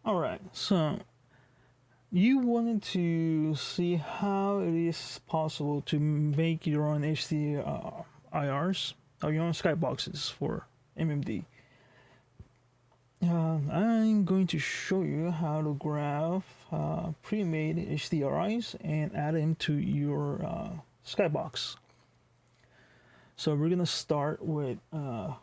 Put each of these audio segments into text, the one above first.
Alright, so you wanted to see how it is possible to make your own HDRIs or your own skyboxes for MMD. I'm going to show you how to grab pre-made HDRIs and add them to your skybox. So we're gonna start with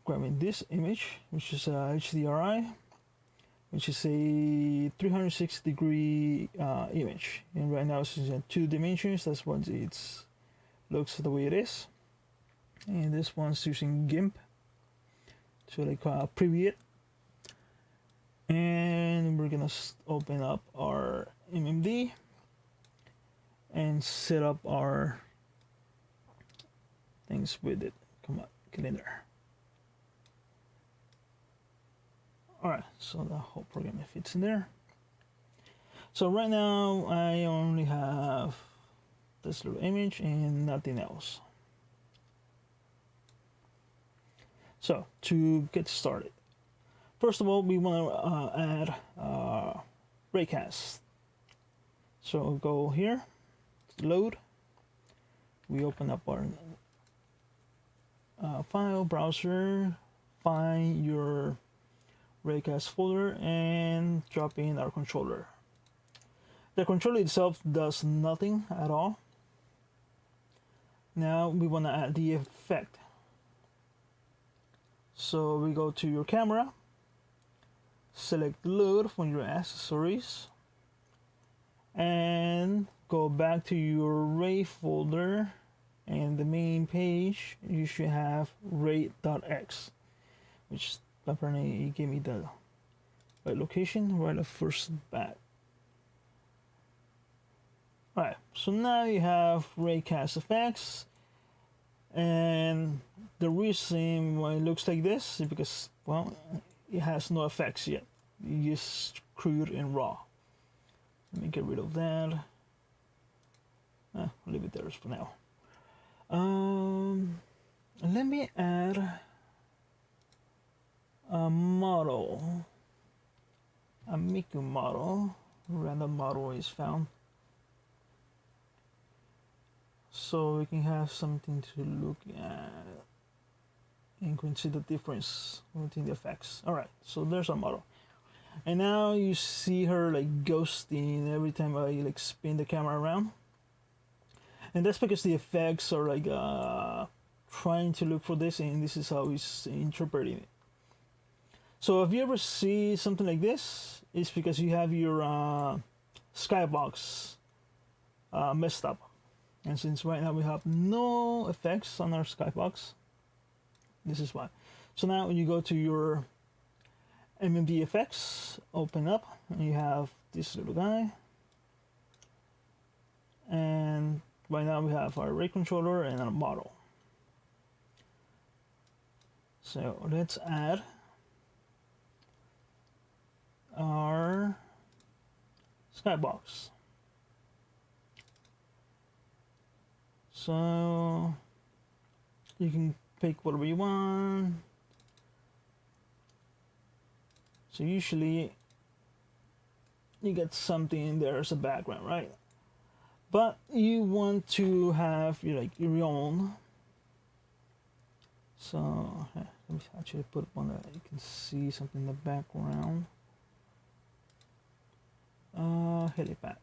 grabbing this image, which is HDRI, which is a 360-degree image, and right now it's in 2 dimensions. That's what it looks the way it is. And this one's using GIMP to like preview it. And we're gonna open up our MMD and set up our things with it. Come on, get in there. Alright, so the whole program fits in there. So right now I only have this little image and nothing else. So to get started, first of all, we want to add RayCast. So go here, load. We open up our file browser, find your RayCast folder, and drop in our controller. The controller itself does nothing at all. Now we want to add the effect. So we go to your camera, select load from your accessories, and go back to your Ray folder, and the main page you should have ray.x, which apparently it gave me the right location right at first bat. Alright, so now you have RayCast effects, and the reason why it looks like this is because, well, it has no effects yet. You just crude and raw. Let me get rid of that. I'll leave it there for now. Let me add a model, a Miku model. Random model is found, so we can have something to look at and can see the difference within the effects. All right, so there's our model, and now you see her like ghosting every time I like spin the camera around, and that's because the effects are like trying to look for this, and this is how it's interpreting it. So if you ever see something like this, it's because you have your Skybox messed up. And since right now we have no effects on our Skybox, this is why. So now when you go to your MMD effects, open up, and you have this little guy. And right now we have our Ray controller and our model. So let's add our Skybox. So you can pick whatever you want. So usually you get something in there as a background, right? But you want to have your own. So let me actually put one that you can see something in the background. Helipad.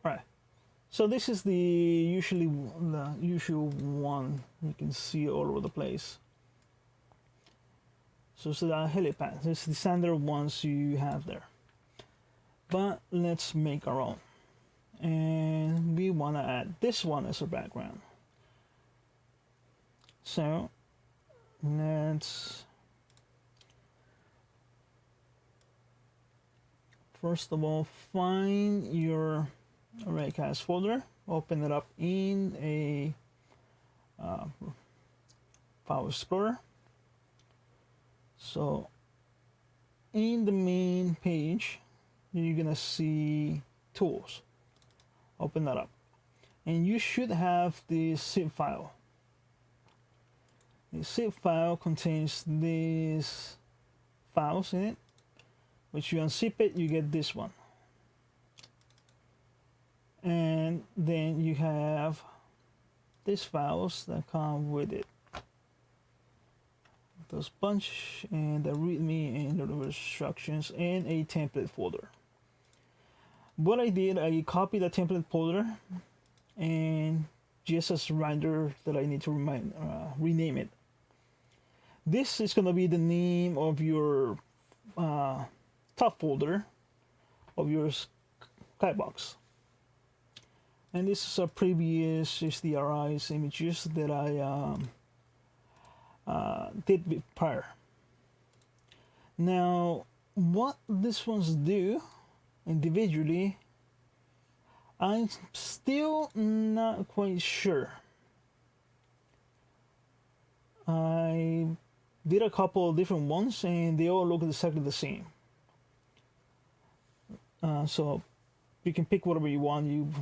Alright, so this is the usual one you can see all over the place. So it's the helipad. It's the standard ones you have there. But let's make our own, and we want to add this one as a background. So let's first of all find your RayCast folder, open it up in a file explorer. So in the main page you're gonna see tools. Open that up, and you should have the zip file. A zip file contains these files in it, which you unzip it, you get this one. And then you have these files that come with it. Those bunch and the readme and the instructions and a template folder. What I did, I copied the template folder and just as a reminder that I need to rename it. This is going to be the name of your top folder of your Skybox. And this is a previous HDRI images that I did prior. Now, what these ones do individually, I'm still not quite sure. I did a couple of different ones and they all look exactly the same. So you can pick whatever you want.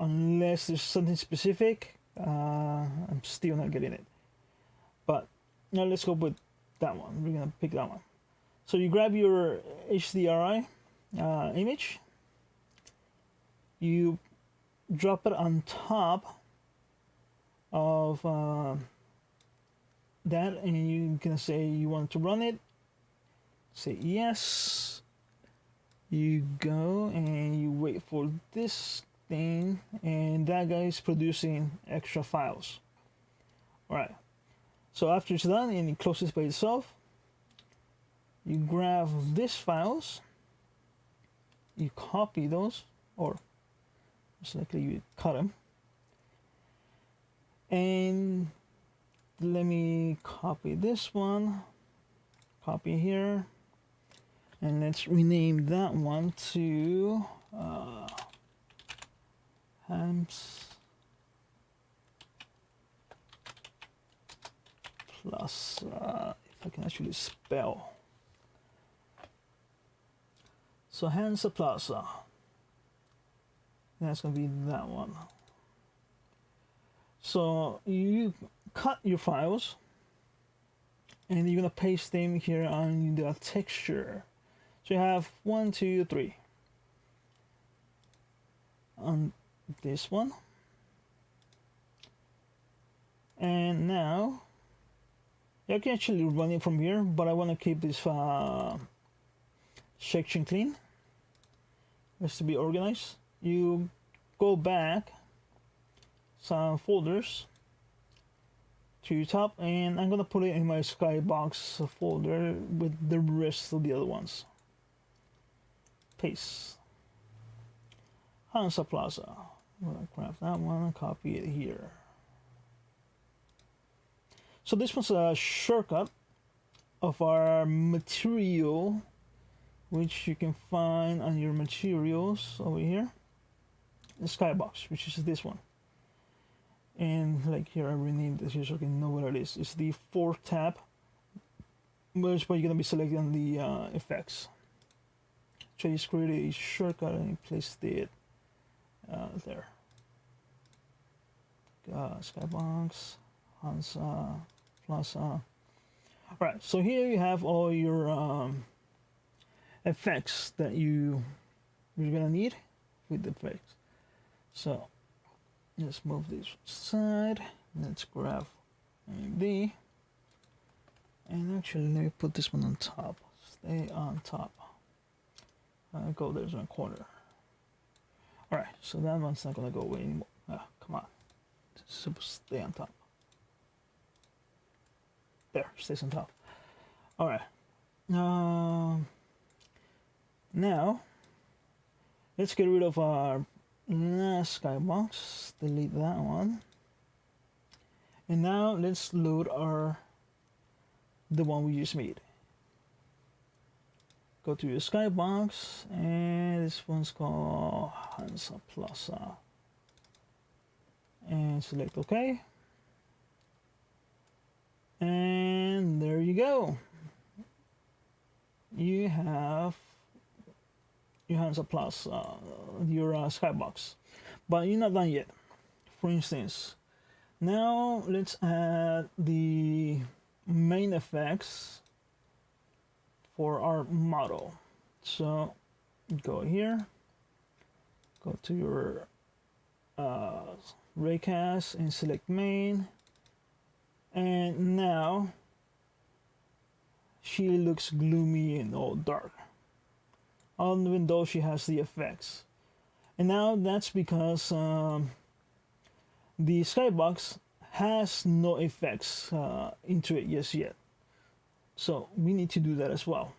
Unless there's something specific, I'm still not getting it. But now let's go with that one. We're gonna pick that one. So you grab your HDRI image, you drop it on top of that, and you can say you want to run it. Say yes. You go and you wait for this thing, and that guy is producing extra files. All right. So after it's done and it closes by itself, you grab these files, you copy those, or most likely you cut them, and let me copy this one, copy here, and let's rename that one to Hams plus, if I can actually spell. So Hansa Plaza. That's gonna be that one. So you cut your files and you're gonna paste them here on the texture. So you have 1, 2, 3 on this one. And now you can actually run it from here, but I want to keep this section clean. Just to be organized. You go back some folders to your top, and I'm gonna put it in my Skybox folder with the rest of the other ones. Paste. Hansa Plaza. I'm gonna grab that one and copy it here. So this one's a shortcut of our material, which you can find on your materials over here. The Skybox, which is this one. And like here, I renamed this here so you can know what it is. It's the 4th tab, which you're gonna be selecting the effects. So you just create a shortcut and you placed it there. Skybox, Hansa, Plaza. Alright, so here you have all your effects that you're gonna need with the effects. So let's move this aside. Let's grab MMD, and actually let me put this one on top. Stay on top. Go there's one corner. All right, so that one's not gonna go away anymore. Come on, it's supposed to stay on top. There, stays on top. All right. Now let's get rid of our last Skybox. Delete that one. And now let's load the one we just made. Go to your Skybox, and this one's called Hansa Plaza. And select OK. And there you go. You have your Hansa Plaza, your Skybox. But you're not done yet. For instance, Now let's add the main effects for our model. So go here, go to your RayCast and select main, and now she looks gloomy and all dark, even though she has the effects. And now that's because the Skybox has no effects into it yet. So we need to do that as well.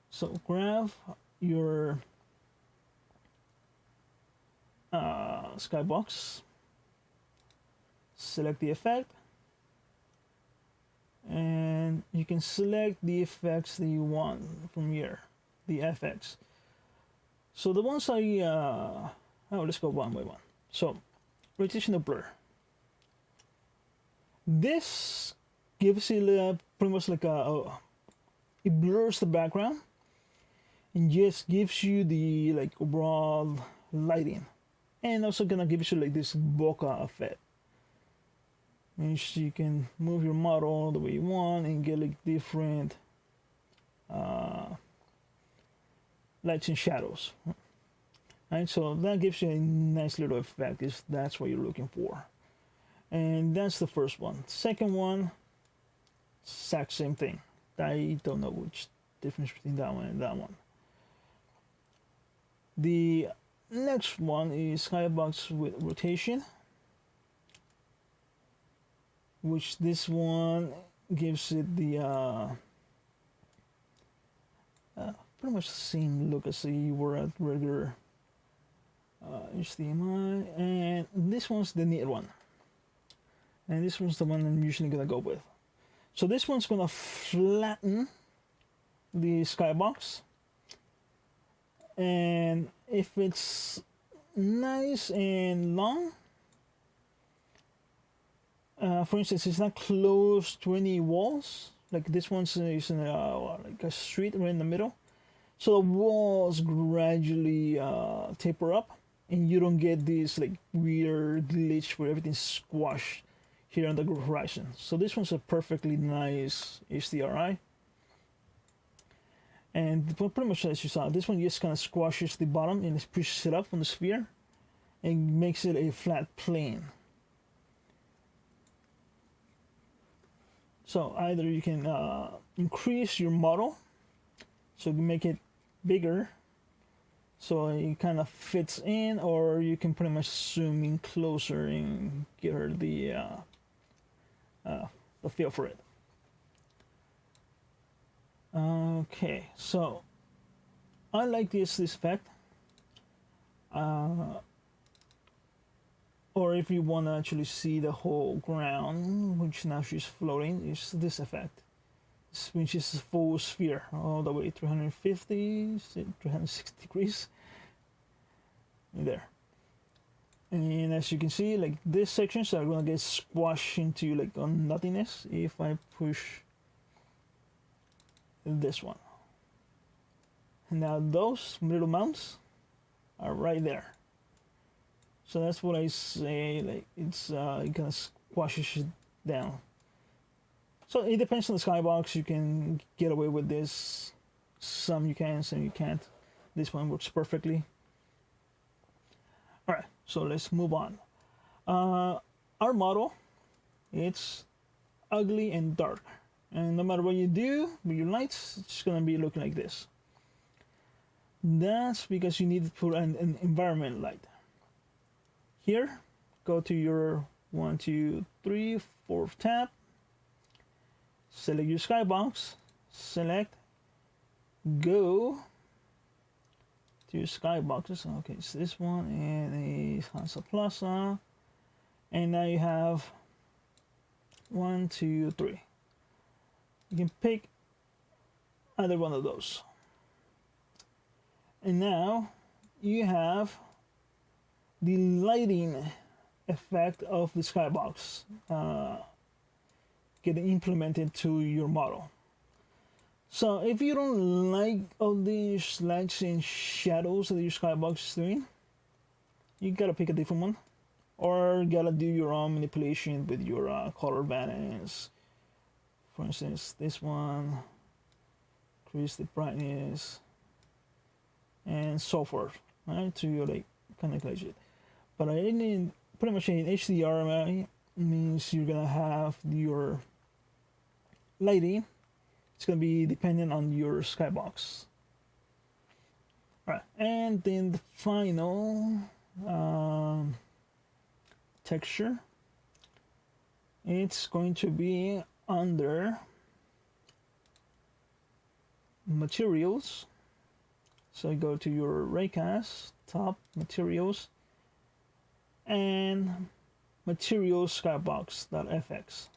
So grab your Skybox, select the effect, and you can select the effects that you want from here, the FX. So the ones let's go one by one. So rotation of blur. This gives it pretty much like it blurs the background and just gives you the like overall lighting, and also gonna give you like this bokeh effect, which you can move your model the way you want and get like different lights and shadows. Right, so that gives you a nice little effect if that's what you're looking for. And that's the first one. Second one, exact same thing. I don't know which difference between that one and that one. The next one is Skybox with rotation, which this one gives it the pretty much the same look as you were at regular HDMI, and this one's the neat one, and this one's the one I'm usually gonna go with. So this one's gonna flatten the Skybox, and if it's nice and long, for instance, it's not close to any walls, like this one's is in like a street right in the middle, so the walls gradually taper up, and you don't get this like weird glitch where everything's squashed here on the horizon. So this one's a perfectly nice HDRI, and pretty much as you saw, this one just kind of squashes the bottom and it pushes it up on the sphere and makes it a flat plane. So either you can increase your model, so you make it bigger so it kind of fits in, or you can pretty much zoom in closer and get her the feel for it. Okay, so I like this effect. Or if you want to actually see the whole ground, which now she's floating, is this effect, which is a full sphere all the way 350, 360 degrees there. And as you can see, like these sections are gonna get squashed into like on nothingness if I push this one. And now those little mounts are right there. So that's what I say, like it's it kind of squashes it down. So it depends on the Skybox. You can get away with this. Some you can, some you can't. This one works perfectly. All right, so let's move on. Our model, it's ugly and dark, and no matter what you do with your lights, it's gonna be looking like this. That's because you need to put an environment light. Here, go to your 1, 2, 3, 4th tab. Select your Skybox. Select. Go to your Skyboxes. Okay, it's this one and a Hansa Plaza. And now you have 1, 2, 3. You can pick either one of those. And now you have the lighting effect of the Skybox getting implemented to your model. So if you don't like all these lights and shadows that your Skybox is doing, you gotta pick a different one. or you gotta do your own manipulation with your color balance. For instance, this one, increase the brightness, and so forth, right? To like kind of calculate it. But I need pretty much in HDRI means you're gonna have your lighting. It's gonna be dependent on your skybox. All right, and then the final texture, it's going to be under materials. So you go to your RayCast, top materials, and materials skybox.fx.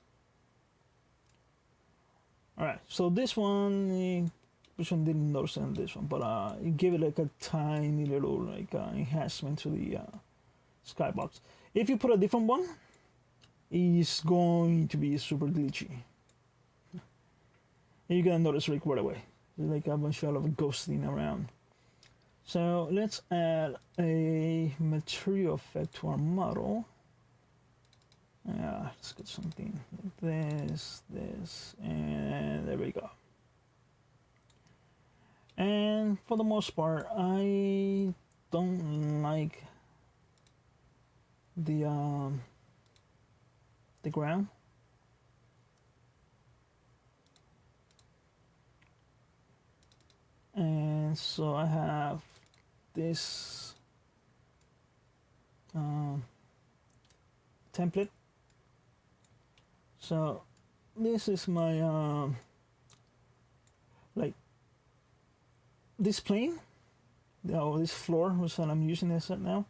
Alright, so this one, which one didn't notice in this one, but you give it like a tiny little like enhancement to the skybox. If you put a different one, it's going to be super glitchy. And you're gonna notice like right away. There's like a bunch of ghosting around. So let's add a material effect to our model. Let's get something like this, and there we go. And for the most part, I don't like the ground. And so I have this template. So this is my like this plane, this floor, which I'm using this right now,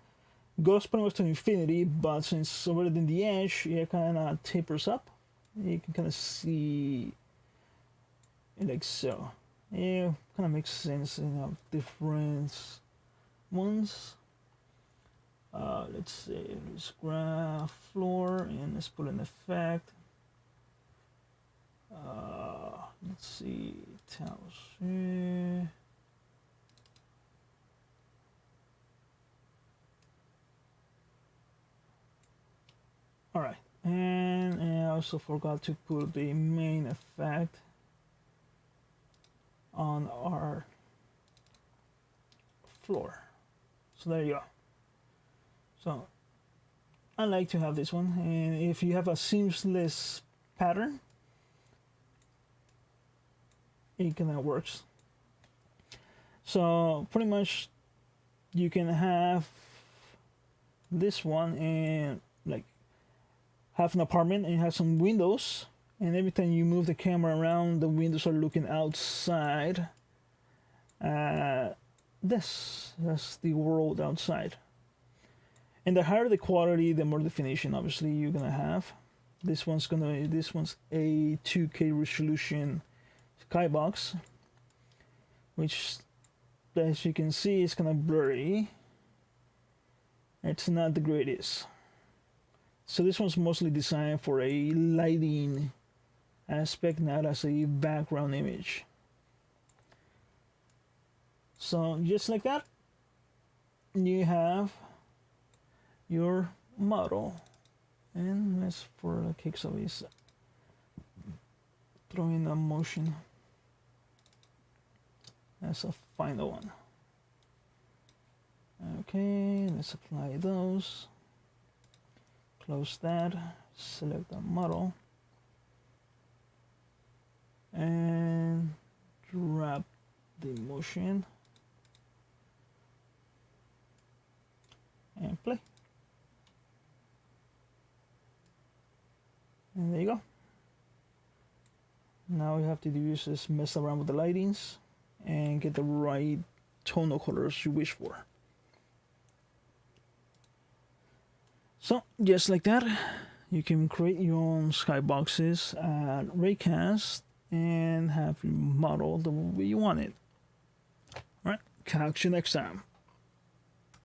goes pretty much to infinity, but since over than the edge, it kind of tapers up. You can kind of see it like so. Yeah, kind of makes sense in different ones. Let's say let's graph floor and let's put an effect. Let's see, tiles. All right, and I also forgot to put the main effect on our floor. So there you go. So I like to have this one, and if you have a seamless pattern, it kind of works. So pretty much you can have this one and like have an apartment and have some windows, and every time you move the camera around, the windows are looking outside. That's the world outside. And the higher the quality, the more definition obviously you're gonna have. This one's a 2K resolution Skybox, which as you can see is kind of blurry. It's not the greatest. So this one's mostly designed for a lighting aspect, not as a background image. So just like that, you have your model. And let's, for the kicks of it, throw in a motion. That's a final one. Okay, let's apply those. Close that, select the model, and drop the motion, and play. And there you go. Now we have to do is just mess around with the lightings and get the right tonal colors you wish for. So just like that, you can create your own skyboxes at RayCast and have your model the way you want it. All right, catch you next time.